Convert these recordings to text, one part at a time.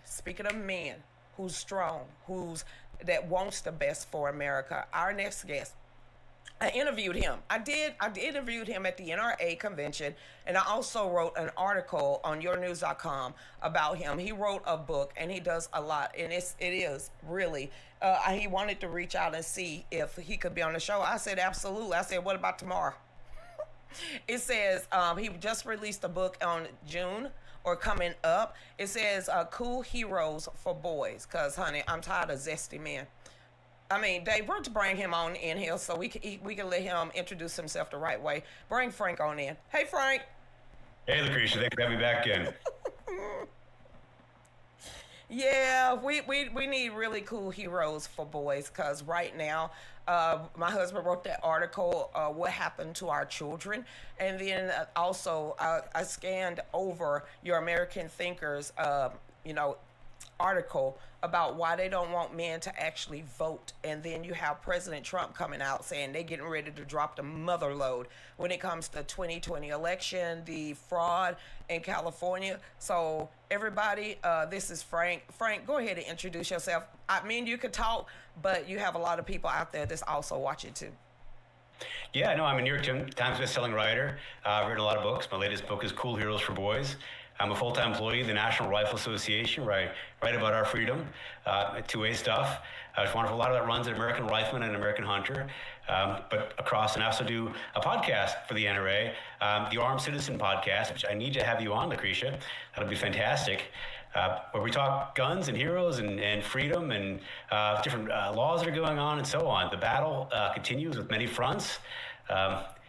speaking of men who's strong, that wants the best for America, our next guest, I interviewed him. I interviewed him at the NRA convention, and I also wrote an article on yournews.com about him. He wrote a book, and he does a lot, and it is really. He wanted to reach out and see if he could be on the show. I said absolutely. I said, what about tomorrow? It says he just released a book on June or coming up. It says Cool Heroes for Boys, because, honey, I'm tired of zesty men. I mean, Dave, we're to bring him on in here so we can let him introduce himself the right way. Bring Frank on in. Hey, Frank. Hey, Lucretia. Thanks for having me back in. Yeah, we need really cool heroes for boys, because right now, my husband wrote that article, What Happened to Our Children. And then also I scanned over your American Thinkers, article about why they don't want men to actually vote. And then you have President Trump coming out saying they're getting ready to drop the mother load when it comes to 2020 election, the fraud in California. So everybody, this is Frank. Frank, go ahead and introduce yourself. I mean, you could talk, but you have a lot of people out there that's also watching too. Yeah, no, I'm a New York Times bestselling writer. I've written a lot of books. My latest book is Cool Heroes for Boys. I'm a full-time employee of the National Rifle Association, where I write about our freedom, two-way stuff. It's wonderful. A lot of that runs at American Rifleman and American Hunter, but across, and I also do a podcast for the NRA, the Armed Citizen Podcast, which I need to have you on, Lucretia. That'll be fantastic. Where we talk guns and heroes and freedom and different laws that are going on and so on. The battle continues with many fronts,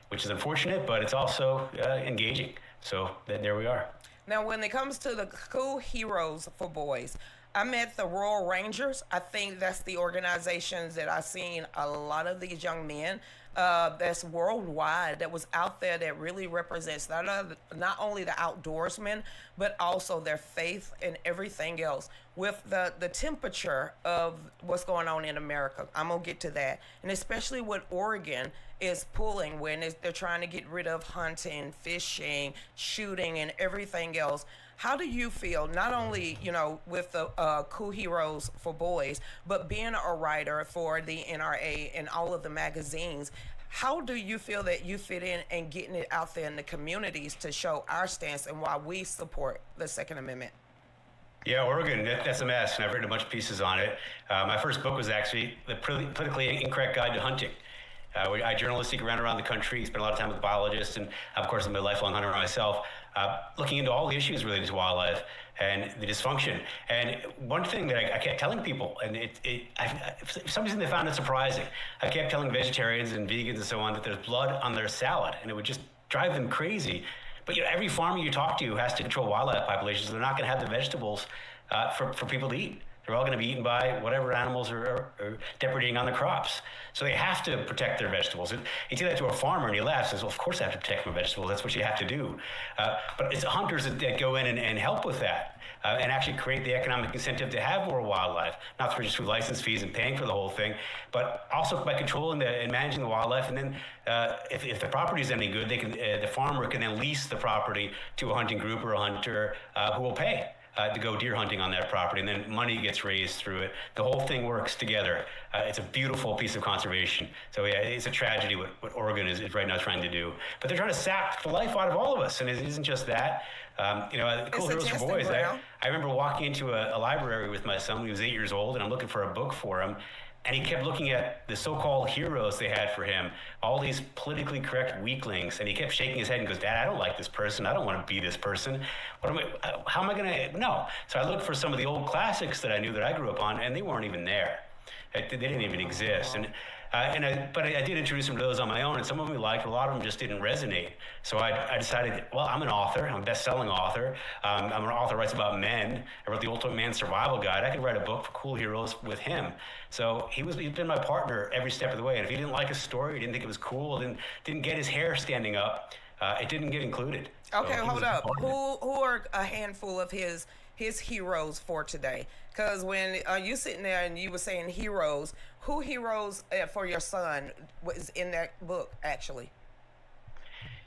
which is unfortunate, but it's also engaging. So there we are. Now, when it comes to the Cool Heroes for Boys, I met the Royal Rangers. I think that's the organizations that I've seen a lot of these young men that's worldwide, that was out there, that really represents not only the outdoorsmen, but also their faith and everything else. With the temperature of what's going on in America, I'm going to get to that. And especially what Oregon is pulling when they're trying to get rid of hunting, fishing, shooting, and everything else. How do you feel, not only, with the Cool Heroes for Boys, but being a writer for the NRA and all of the magazines? How do you feel that you fit in and getting it out there in the communities to show our stance and why we support the Second Amendment? Yeah, Oregon, that's a mess, and I've written a bunch of pieces on it. My first book was actually The Politically Incorrect Guide to Hunting. I journalistic around the country, spent a lot of time with biologists, and of course I'm a lifelong hunter myself, looking into all the issues related to wildlife and the dysfunction. And one thing that I kept telling people, and for some reason they found it surprising, I kept telling vegetarians and vegans and so on that there's blood on their salad, and it would just drive them crazy. But every farmer you talk to has to control wildlife populations. So they're not going to have the vegetables for people to eat. They're all going to be eaten by whatever animals are depredating on the crops. So they have to protect their vegetables. You say that to a farmer and he laughs and says, well, of course I have to protect my vegetables. That's what you have to do. But it's hunters that go in and help with that and actually create the economic incentive to have more wildlife, not just through license fees and paying for the whole thing, but also by controlling and managing the wildlife. And then if the property is any good, the farmer can then lease the property to a hunting group or a hunter who will pay to go deer hunting on that property, and then money gets raised through it. The whole thing works together. It's a beautiful piece of conservation. So yeah, it's a tragedy what Oregon is right now trying to do. But they're trying to sap the life out of all of us, and it isn't just that. Cool Heroes for Boys. I remember walking into a library with my son when he was 8 years old, and I'm looking for a book for him. And he kept looking at the so-called heroes they had for him, all these politically correct weaklings. And he kept shaking his head and goes, Dad, I don't like this person. I don't want to be this person. How am I going to? No. So I looked for some of the old classics that I knew that I grew up on, and they weren't even there. They didn't even exist. But I did introduce them to those on my own, and some of them we liked, a lot of them just didn't resonate. So I decided, well, I'm an author. I'm a best-selling author. I'm an author who writes about men. I wrote the Ultimate Man Survival Guide. I could write a book for Cool Heroes with him. So he's been my partner every step of the way. And if he didn't like a story, he didn't think it was cool, didn't get his hair standing up, it didn't get included. Okay, so hold up. Who are a handful of his heroes for today? Because when you sitting there and you were saying heroes, who heroes for your son was in that book, actually?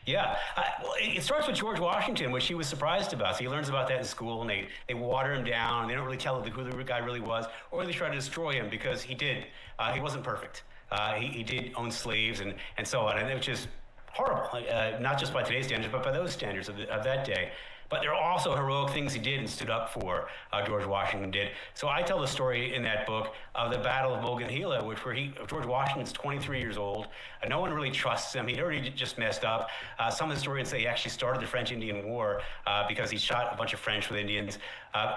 Yeah, well, it starts with George Washington, which he was surprised about. So he learns about that in school, and they water him down. And they don't really tell him who the guy really was, or they try to destroy him because he did. He wasn't perfect. He did own slaves and so on, and it was just horrible. Not just by today's standards, but by those standards of that day. But there are also heroic things he did and stood up for. George Washington did. So I tell the story in that book of the Battle of Bougainville, where George Washington's 23 years old. No one really trusts him. He'd already just messed up. Some historians say he actually started the French-Indian War because he shot a bunch of French with Indians.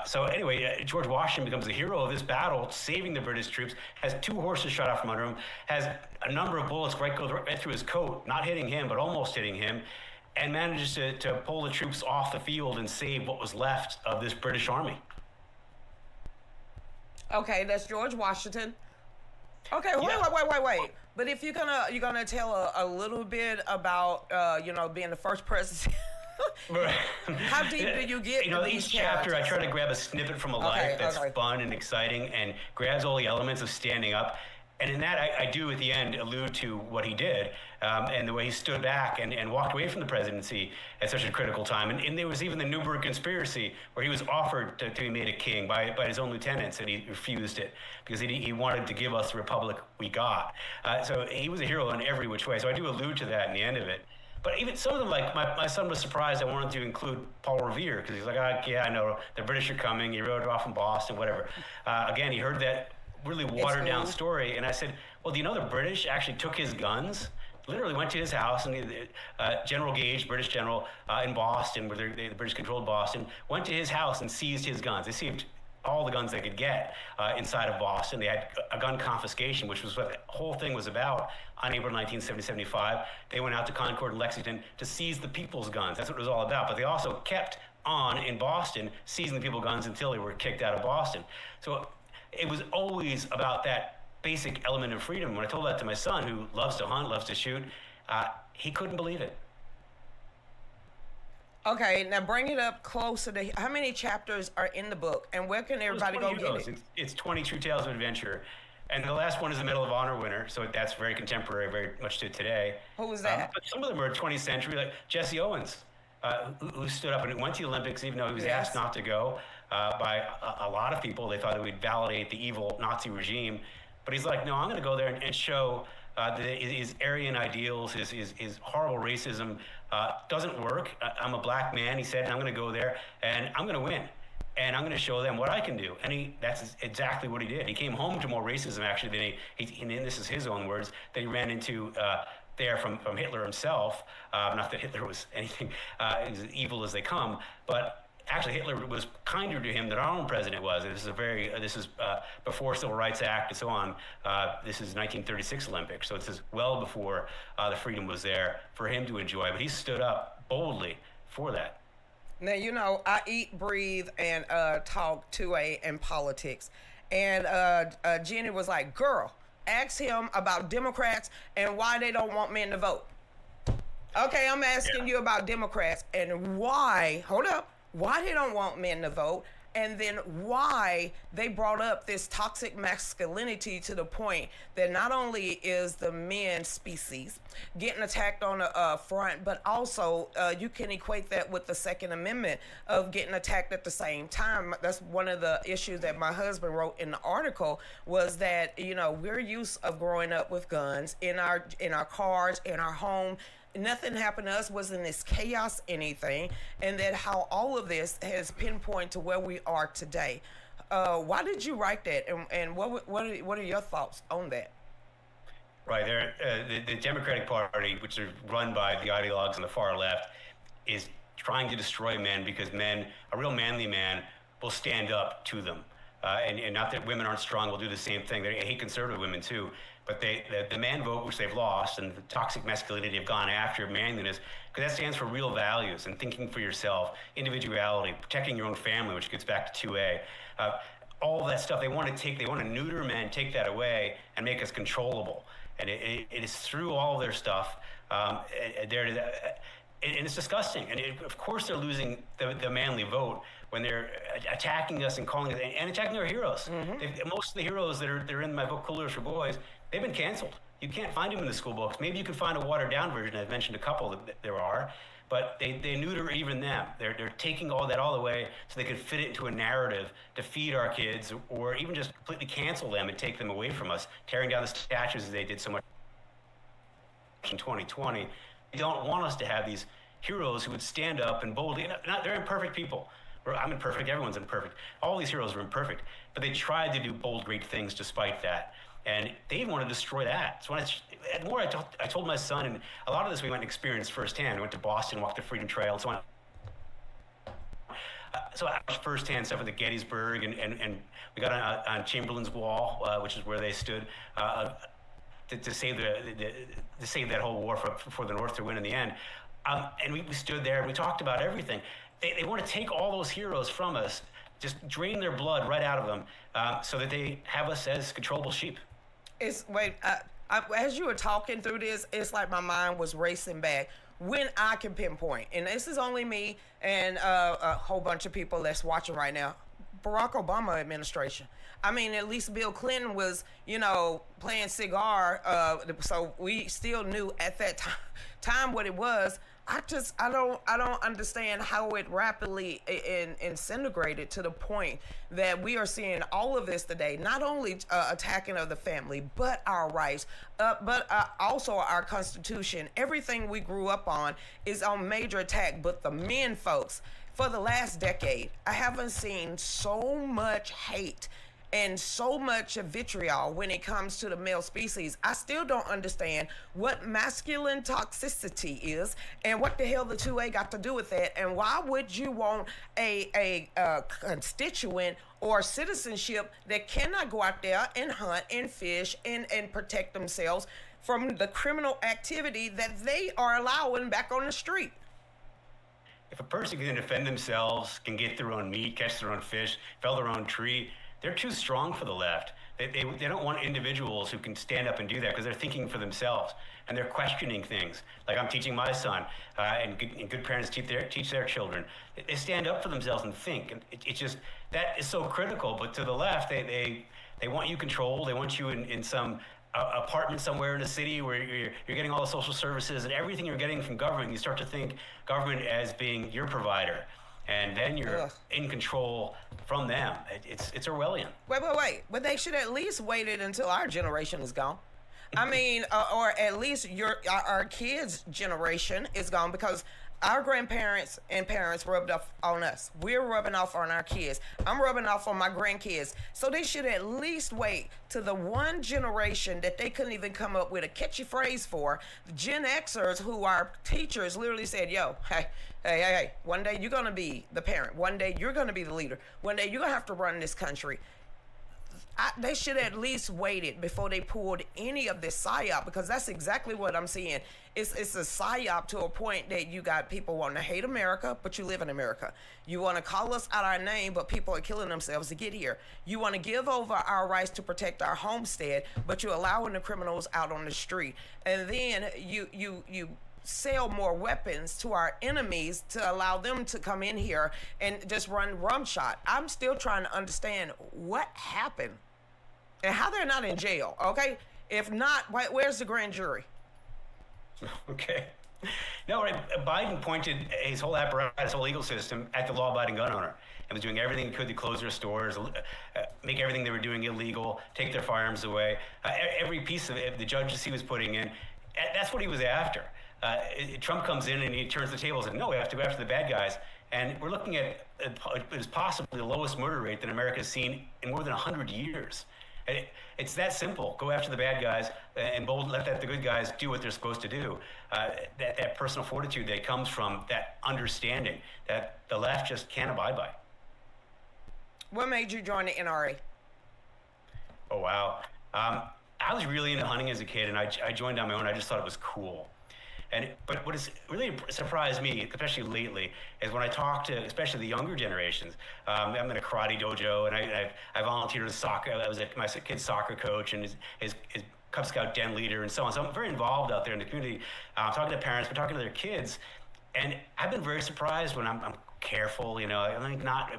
So anyway, George Washington becomes the hero of this battle, saving the British troops, has 2 horses shot out from under him, has a number of bullets go right through his coat, not hitting him, but almost hitting him, and manages to pull the troops off the field and save what was left of this British army. Okay, that's George Washington. Okay, Yeah. wait. But if you're gonna tell a little bit about being the first president, Right. how deep do you get? You know, in each these chapter I characters? try to grab a snippet from a life that's fun and exciting and grabs all the elements of standing up. And in that, I do at the end allude to what he did and the way he stood back and walked away from the presidency at such a critical time. And there was even the Nuremberg conspiracy where he was offered to be made a king by his own lieutenants, and he refused it because he wanted to give us the republic we got. So he was a hero in every which way. So I do allude to that in the end of it. But even some of them, like my son was surprised I wanted to include Paul Revere because he's like, yeah, I know the British are coming. He rode off from Boston, whatever. Again, he heard that really watered down story, and I said, well, do you know the British actually took his guns, literally went to his house, and General Gage, British general in Boston, where the British controlled Boston, went to his house and seized his guns. They seized all the guns they could get inside of Boston. They had a gun confiscation, which was what the whole thing was about on April 19, 1775. They went out to Concord and Lexington to seize the people's guns. That's what it was all about. But they also kept on in Boston, seizing the people's guns until they were kicked out of Boston. So it was always about that basic element of freedom. When I told that to my son, who loves to hunt, loves to shoot, he couldn't believe it. Okay, now bring it up closer to how many chapters are in the book, and where can everybody go get it? It's 20 True Tales of Adventure. And the last one is the Medal of Honor winner, so that's very contemporary, very much to today. Who was that? But some of them are 20th century, like Jesse Owens, who stood up and went to the Olympics, even though he was asked not to go by a lot of people. They thought it would validate the evil Nazi regime. But he's like, no, I'm going to go there and show that his Aryan ideals, his horrible racism doesn't work. I'm a black man, he said, and I'm going to go there, and I'm going to win. And I'm going to show them what I can do. And that's exactly what he did. He came home to more racism, actually, than and this is his own words, that he ran into there from Hitler himself. Not that Hitler was anything as evil as they come, but actually Hitler was kinder to him than our own president was. This is before Civil Rights Act and so on. This is 1936 Olympics, so this is well before the freedom was there for him to enjoy. But he stood up boldly for that. Now, I eat, breathe, and talk 2A in politics. And Jenny was like, girl, ask him about Democrats and why they don't want men to vote. Okay, I'm asking you about Democrats and why they don't want men to vote, and then why they brought up this toxic masculinity to the point that not only is the men species getting attacked on the front, but also you can equate that with the Second Amendment of getting attacked at the same time. That's one of the issues that my husband wrote in the article, was that, we're used of growing up with guns in our cars, in our home. Nothing happened to us, wasn't this chaos anything, and that how all of this has pinpointed to where we are today. Why did you write that, and what are your thoughts on that? Right, the Democratic Party, which is run by the ideologues on the far left, is trying to destroy men because a real manly man will stand up to them. And not that women aren't strong, will do the same thing. They hate conservative women too. But the man vote, which they've lost, and the toxic masculinity have gone after manliness, because that stands for real values and thinking for yourself, individuality, protecting your own family, which gets back to 2A. All that stuff, they want to neuter men, take that away, and make us controllable. And it is through all of their stuff. And it's disgusting. And of course they're losing the manly vote when they're attacking us and calling us and attacking our heroes. Mm-hmm. Most of the heroes that are in my book, Coolers for Boys, they've been canceled. You can't find them in the school books. Maybe you can find a watered-down version. I've mentioned a couple that there are, but they neuter even them. They're taking all that all the way so they can fit it into a narrative to feed our kids, or even just completely cancel them and take them away from us, tearing down the statues as they did so much in 2020. They don't want us to have these heroes who would stand up and boldly. They're imperfect people. I'm imperfect. Everyone's imperfect. All these heroes were imperfect, but they tried to do bold, great things despite that. And they even want to destroy that. So I told my son, and a lot of this we went and experienced firsthand. I went to Boston, walked the Freedom Trail, and so on. So I watched firsthand stuff at the Gettysburg, and we got on Chamberlain's Wall, which is where they stood to save that whole war for the North to win in the end. And we stood there and we talked about everything. They want to take all those heroes from us, just drain their blood right out of them, so that they have us as controllable sheep. As you were talking through this, it's like my mind was racing back. When I can pinpoint, and this is only me and a whole bunch of people that's watching right now, Barack Obama administration. I mean, at least Bill Clinton was, playing cigar. So we still knew at that time what it was. I don't understand how it rapidly disintegrated to the point that we are seeing all of this today. Not only attacking of the family, but our rights, but also our Constitution. Everything we grew up on is on major attack. But the men, folks, for the last decade, I haven't seen so much hate and so much vitriol when it comes to the male species. I still don't understand what masculine toxicity is and what the hell the 2A got to do with that, and why would you want a constituent or citizenship that cannot go out there and hunt and fish and protect themselves from the criminal activity that they are allowing back on the street? If a person can defend themselves, can get their own meat, catch their own fish, fell their own tree, they're too strong for the left. They don't want individuals who can stand up and do that, because they're thinking for themselves and they're questioning things. Like I'm teaching my son, and good parents teach their children. They stand up for themselves and think. And it's just, that is so critical. But to the left, they want you controlled. They want you in some apartment somewhere in a city where you're getting all the social services and everything you're getting from government. You start to think government as being your provider. And then you're in control from them. It's Orwellian. Wait. But they should at least waited until our generation is gone. I mean, or at least our kids' generation is gone, because our grandparents and parents rubbed off on us. We're rubbing off on our kids. I'm rubbing off on my grandkids. So they should at least wait to the one generation that they couldn't even come up with a catchy phrase for. The Gen Xers, who our teachers literally said, hey, one day you're going to be the parent. One day you're going to be the leader. One day you're going to have to run this country. They should at least waited before they pulled any of this psyop, because that's exactly what I'm seeing. It's a psyop to a point that you got people wanting to hate America, but you live in America. You want to call us out our name, but people are killing themselves to get here. You want to give over our rights to protect our homestead, but you're allowing the criminals out on the street. And then you sell more weapons to our enemies to allow them to come in here and just run rum shot. I'm still trying to understand what happened and how they're not in jail, okay? If not, where's the grand jury? Okay. No, right. Biden pointed his whole apparatus, his whole legal system at the law-abiding gun owner, and was doing everything he could to close their stores, make everything they were doing illegal, take their firearms away. Every piece of it, the judges he was putting in, that's what he was after. Trump comes in and he turns the tables and no, we have to go after the bad guys. And we're looking at it is possibly the lowest murder rate that America has seen in more than 100 years. It's that simple. Go after the bad guys and let the good guys do what they're supposed to do. That personal fortitude that comes from that understanding that the left just can't abide by. What made you join the NRA? Oh, wow. I was really into hunting as a kid, and I joined on my own. I just thought it was cool. But what has really surprised me, especially lately, is when I talk to, especially the younger generations. I'm in a karate dojo, and I volunteered as soccer. I was my kid's soccer coach and his Cub Scout den leader and so on. So I'm very involved out there in the community, talking to parents, but talking to their kids. And I've been very surprised when I'm careful, I'm not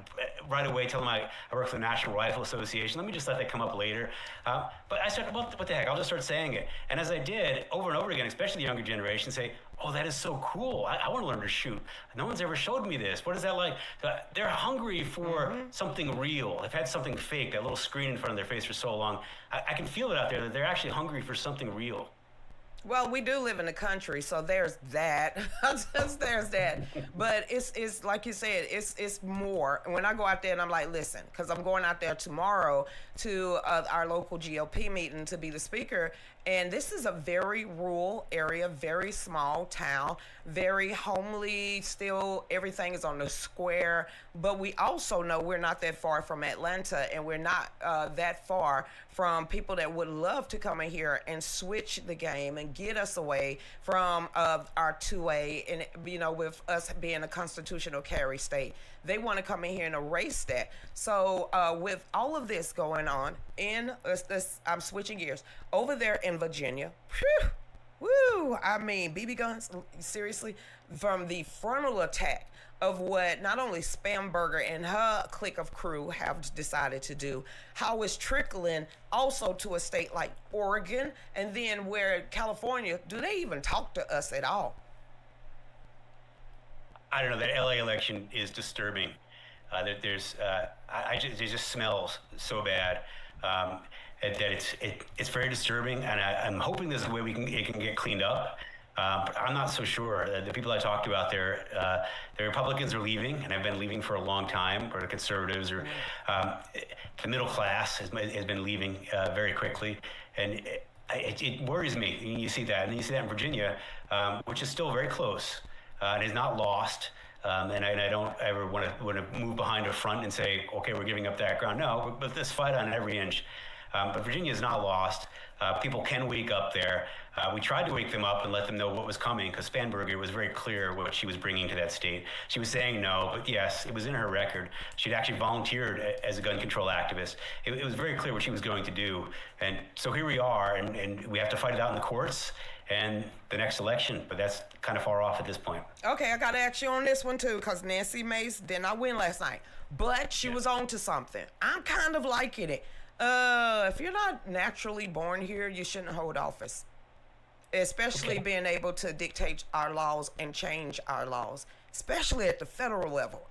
right away tell them I work for the National Rifle Association. Let me just let that come up later. But I started, what the heck? I'll just start saying it. And as I did, over and over again, especially the younger generation, say, oh, that is so cool. I want to learn to shoot. No one's ever showed me this. What is that like? They're hungry for something real. They've had something fake, that little screen in front of their face for so long. I can feel it out there that they're actually hungry for something real. Well, we do live in the country, so there's that. There's that. But it's like you said, it's more. When I go out there and I'm like, listen, because I'm going out there tomorrow to our local GOP meeting to be the speaker, and this is a very rural area, very small town, very homely. Still, everything is on the square. But we also know we're not that far from Atlanta, and we're not that far from people that would love to come in here and switch the game and get us away from our 2A, and with us being a constitutional carry state. They want to come in here and erase that. So with all of this going on I'm switching gears over there in Virginia. Woo! I mean, BB guns, seriously, from the frontal attack of what not only Spamberger and her clique of crew have decided to do, how it's trickling also to a state like Oregon, and then where California, do they even talk to us at all? I don't know. That LA election is disturbing. It just smells so bad. That it's very disturbing, and I'm hoping there's a way it can get cleaned up. I'm not so sure. The people I talked to out there, the Republicans are leaving, and have been leaving for a long time, or the conservatives, or the middle class has been leaving very quickly, and it worries me. You see that, and you see that in Virginia, which is still very close, and is not lost. And I don't ever want to move behind a front and say, okay, we're giving up that ground. No, but this fight on every inch. But Virginia is not lost. People can wake up there. We tried to wake them up and let them know what was coming, because Spanberger was very clear what she was bringing to that state. She was saying no, but yes, it was in her record. She'd actually volunteered as a gun control activist. It was very clear what she was going to do. And so here we are, and we have to fight it out in the courts and the next election, but that's kind of far off at this point. Okay, I got to ask you on this one too, because Nancy Mace did not win last night, but she was on to something. I'm kind of liking it. If you're not naturally born here, you shouldn't hold office, especially being able to dictate our laws and change our laws, especially at the federal level.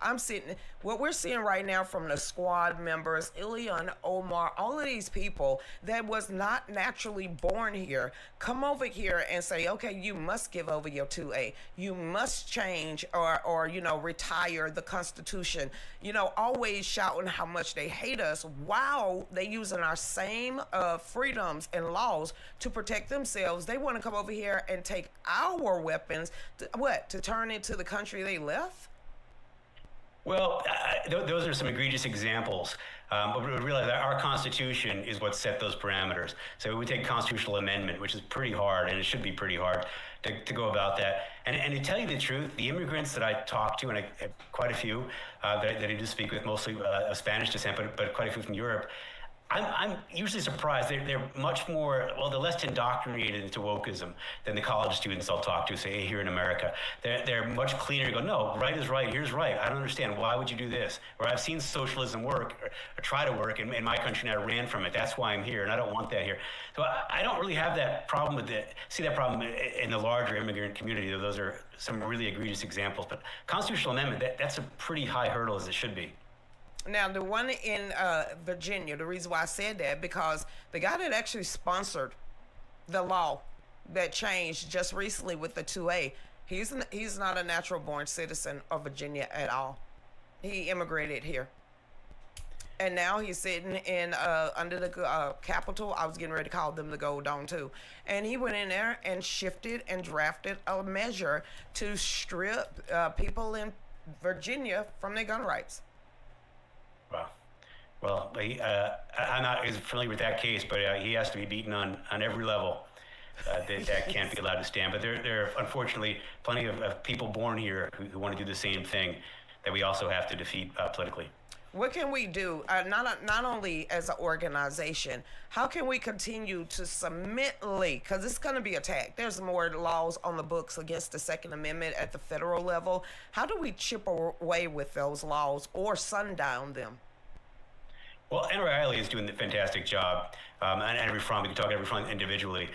What we're seeing right now from the squad members, Ilhan Omar, all of these people that was not naturally born here, come over here and say, okay, you must give over your 2A. You must change or retire the Constitution. Always shouting how much they hate us while they using our same freedoms and laws to protect themselves. They want to come over here and take our weapons to turn into the country they left? Well, those are some egregious examples, but we realize that our Constitution is what set those parameters. So we take constitutional amendment, which is pretty hard, and it should be pretty hard to go about that. And to tell you the truth, the immigrants that I talked to, and quite a few that I do speak with, mostly of Spanish descent, but quite a few from Europe, I'm usually surprised. They're much more, they're less indoctrinated into wokeism than the college students I'll talk to, say, here in America. They're much cleaner. Go, no, right is right, here's right. I don't understand. Why would you do this? Or I've seen socialism work, or try to work in my country, and I ran from it. That's why I'm here, and I don't want that here. So I don't really have that problem see that problem in the larger immigrant community. Those are some really egregious examples. But constitutional amendment, that's a pretty high hurdle, as it should be. Now, the one in Virginia, the reason why I said that, because the guy that actually sponsored the law that changed just recently with the 2A, he's not a natural-born citizen of Virginia at all. He immigrated here. And now he's sitting in under the Capitol. I was getting ready to call them the Gold Dome, too. And he went in there and shifted and drafted a measure to strip people in Virginia from their gun rights. Wow. Well, I'm not as familiar with that case, but he has to be beaten on every level. That can't be allowed to stand. But there are unfortunately plenty of people born here who want to do the same thing that we also have to defeat politically. What can we do? Not only as an organization, how can we continue to submitly? Because it's going to be attacked. There's more laws on the books against the Second Amendment at the federal level. How do we chip away with those laws or sundown them? Well, NRA Riley is doing a fantastic job, and every front, we can talk every front individually,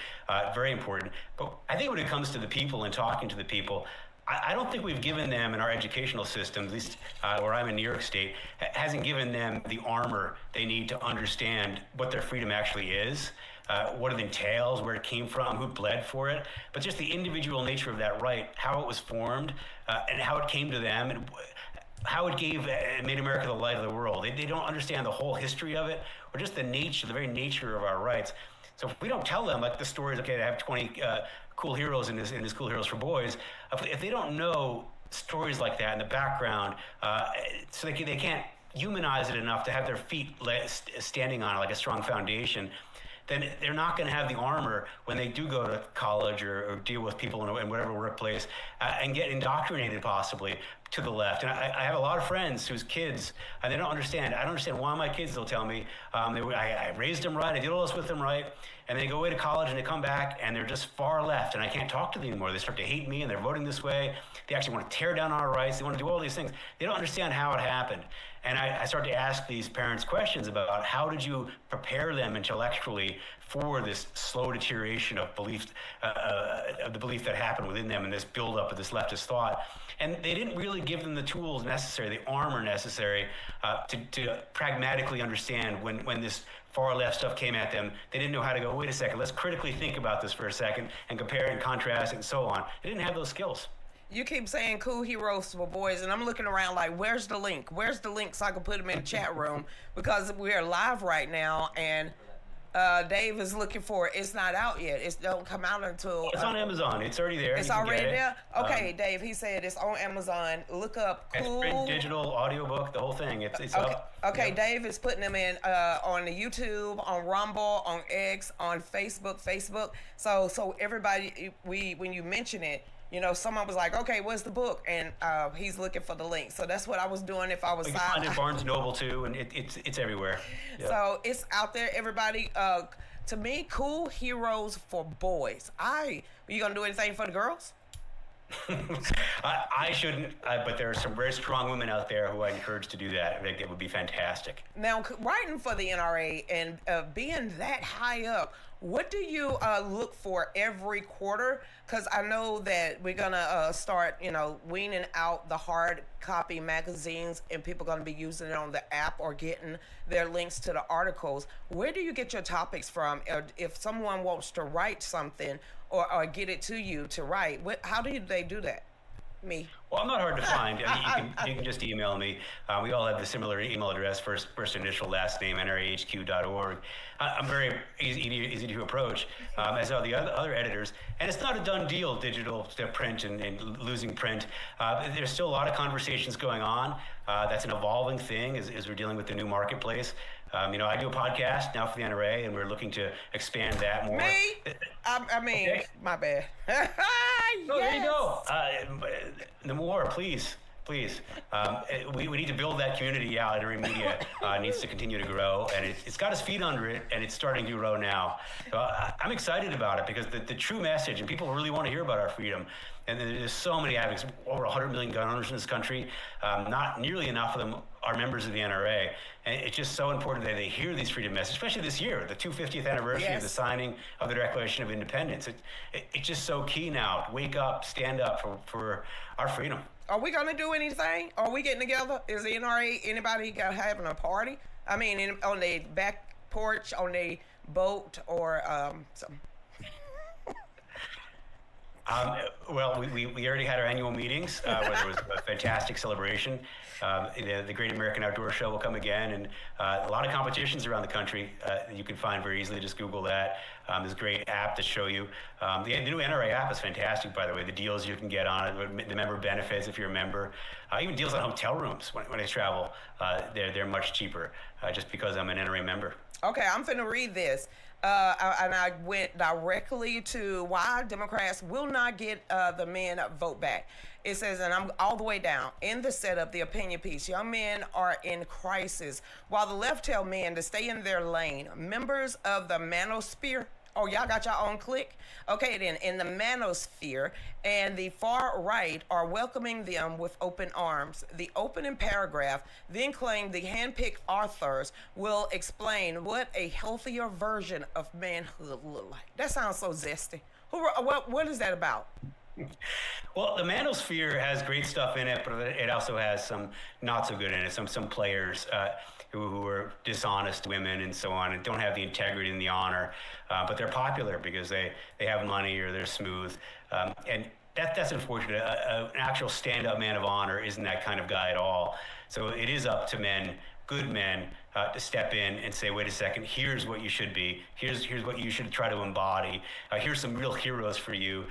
very important. But I think when it comes to the people and talking to the people, I don't think we've given them in our educational system, at least where I'm in New York State, hasn't given them the armor they need to understand what their freedom actually is, what it entails, where it came from, who bled for it, but just the individual nature of that right, how it was formed, and how it came to them, and how it made America the light of the world. They don't understand the whole history of it, or just the nature, the very nature of our rights. So if we don't tell them, like the stories, okay, I have 20 cool heroes in this Cool Heroes for Boys, if they don't know stories like that in the background, so they can't humanize it enough to have their feet standing on it like a strong foundation, then they're not going to have the armor when they do go to college or deal with people in whatever workplace and get indoctrinated possibly to the left. And I have a lot of friends whose kids, and they don't understand. I don't understand why my kids, they'll tell me, I raised them right, I did all this with them right, and they go away to college and they come back and they're just far left and I can't talk to them anymore. They start to hate me and they're voting this way. They actually want to tear down our rights. They want to do all these things. They don't understand how it happened. And I start to ask these parents questions about how did you prepare them intellectually for this slow deterioration of belief, of the belief that happened within them and this buildup of this leftist thought. And they didn't really give them the tools necessary, the armor necessary to pragmatically understand when this far left stuff came at them. They didn't know how to go, wait a second, let's critically think about this for a second and compare and contrast and so on. They didn't have those skills. You keep saying cool heroes for boys, and I'm looking around like, where's the link? Where's the link so I can put them in the chat room? Because we're live right now, and Dave is looking for it. It's not out yet. It don't come out until... It's on Amazon. It's already there. It's already there? Okay, Dave, he said it's on Amazon. Look up cool... It's print, digital, audiobook, the whole thing. It's okay. up. Okay, Yep. Dave is putting them in on the YouTube, on Rumble, on X, on Facebook. So everybody, when you mention it, someone was like, okay, what's the book? And he's looking for the link. So that's what I was doing if I was... You can find it at Barnes & Noble, too, and it's everywhere. Yep. So it's out there, everybody. To me, cool heroes for boys. You going to do anything for the girls? I shouldn't, but there are some very strong women out there who I encourage to do that. I think it would be fantastic. Now, writing for the NRA and being that high up, what do you look for every quarter? Because I know that we're going to start, weaning out the hard copy magazines and people are going to be using it on the app or getting their links to the articles. Where do you get your topics from? If someone wants to write something or get it to you to write, how do they do that? Me. Well, I'm not hard to find. You can just email me. We all have the similar email address, first initial, last name, nrahq.org. I'm very easy to approach, as are the other editors. And it's not a done deal, digital to print and losing print. There's still a lot of conversations going on. That's an evolving thing as we're dealing with the new marketplace. I do a podcast now for the NRA, and we're looking to expand that more. Me? I mean, okay. My bad. Yes. Oh, there you go. The more, please. We need to build that community out. NRA Media needs to continue to grow, and it's got its feet under it, and it's starting to grow now. So I'm excited about it because the true message, and people really want to hear about our freedom. And there's so many advocates, over 100 million gun owners in this country. Not nearly enough of them are members of the NRA. And it's just so important that they hear these freedom messages, especially this year, the 250th anniversary of the signing of the Declaration of Independence. It's just so key now. Wake up, stand up for our freedom. Are we going to do anything? Are we getting together? Is the NRA, anybody having a party? I mean, on the back porch, on the boat, or something? Well, we already had our annual meetings where there was a fantastic celebration. The Great American Outdoor Show will come again, and a lot of competitions around the country you can find very easily. Just Google that. There's a great app to show you. The new NRA app is fantastic, by the way. The deals you can get on it, the member benefits if you're a member, even deals on hotel rooms when I travel. They're much cheaper just because I'm an NRA member. Okay, I'm finna read this. And I went directly to why Democrats will not get the men vote back. It says, and I'm all the way down in the setup, the opinion piece. Young men are in crisis, while the left tell men to stay in their lane. Members of the manosphere. Oh, y'all got your own clique? Okay, then, in the manosphere and the far right are welcoming them with open arms. The opening paragraph then claimed the handpicked authors will explain what a healthier version of manhood look like. That sounds so zesty. What is that about? Well, the manosphere has great stuff in it, but it also has some not so good in it. Some players who are dishonest women and so on, and don't have the integrity and the honor, but they're popular because they have money or they're smooth, and that's unfortunate. An actual stand-up man of honor isn't that kind of guy at all. So it is up to men, good men, to step in and say, wait a second, here's what you should be. Here's what you should try to embody. Here's some real heroes for you.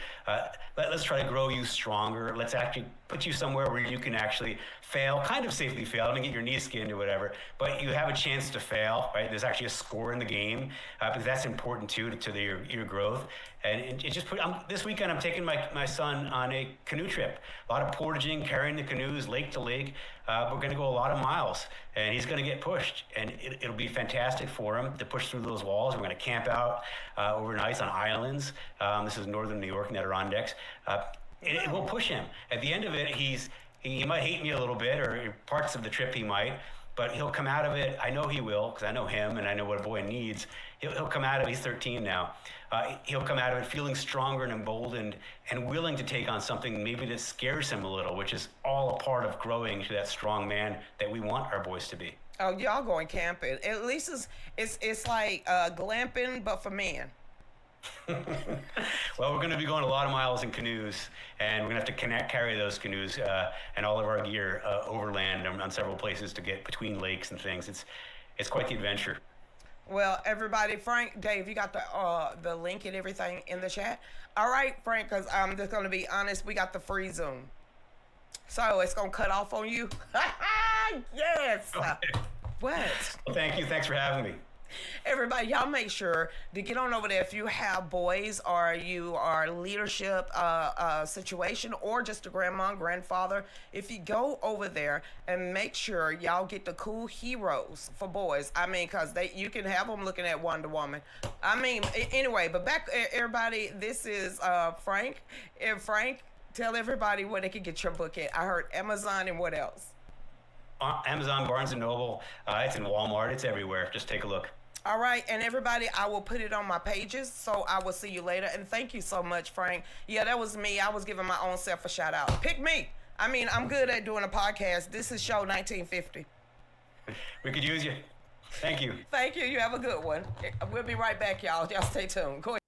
Let's try to grow you stronger. Let's actually put you somewhere where you can actually fail, kind of safely fail. I mean, get your knees skinned or whatever, but you have a chance to fail, right? There's actually a score in the game, because that's important too to your growth. And it just this weekend I'm taking my son on a canoe trip. A lot of portaging, carrying the canoes lake to lake. We're going to go a lot of miles, and he's going to get pushed, and it'll be fantastic for him to push through those walls. We're going to camp out overnight on islands. This is northern New York in the Adirondacks. It will push him. At the end of it, he might hate me a little bit, or parts of the trip he might, but he'll come out of it. I know he will, because I know him and I know what a boy needs. He'll come out of it. He's 13 now. He'll come out of it feeling stronger and emboldened and willing to take on something maybe that scares him a little, which is all a part of growing to that strong man that we want our boys to be. Oh, y'all going camping? At least it's like glamping, but for men. Well, we're going to be going a lot of miles in canoes, and we're going to have to carry those canoes and all of our gear overland on several places to get between lakes and things. It's quite the adventure. Well, everybody, Frank, Dave, you got the link and everything in the chat. All right, Frank, because I'm just going to be honest, we got the free Zoom. So it's going to cut off on you. Yes. Okay. What? Well, thank you. Thanks for having me. Everybody, y'all make sure to get on over there if you have boys or you are leadership situation or just a grandma and grandfather. If you go over there and make sure y'all get the cool heroes for boys. I mean, because you can have them looking at Wonder Woman. I mean, anyway, but back, everybody, this is Frank. And Frank, tell everybody where they can get your book at. I heard Amazon, and what else? Amazon, Barnes & Noble. It's in Walmart. It's everywhere. Just take a look. All right, and everybody, I will put it on my pages, so I will see you later. And thank you so much, Frank. Yeah, that was me. I was giving my own self a shout out. Pick me. I mean, I'm good at doing a podcast. This is show 1950. We could use you. Thank you. Thank you. You have a good one. We'll be right back, y'all. Y'all stay tuned. Go ahead.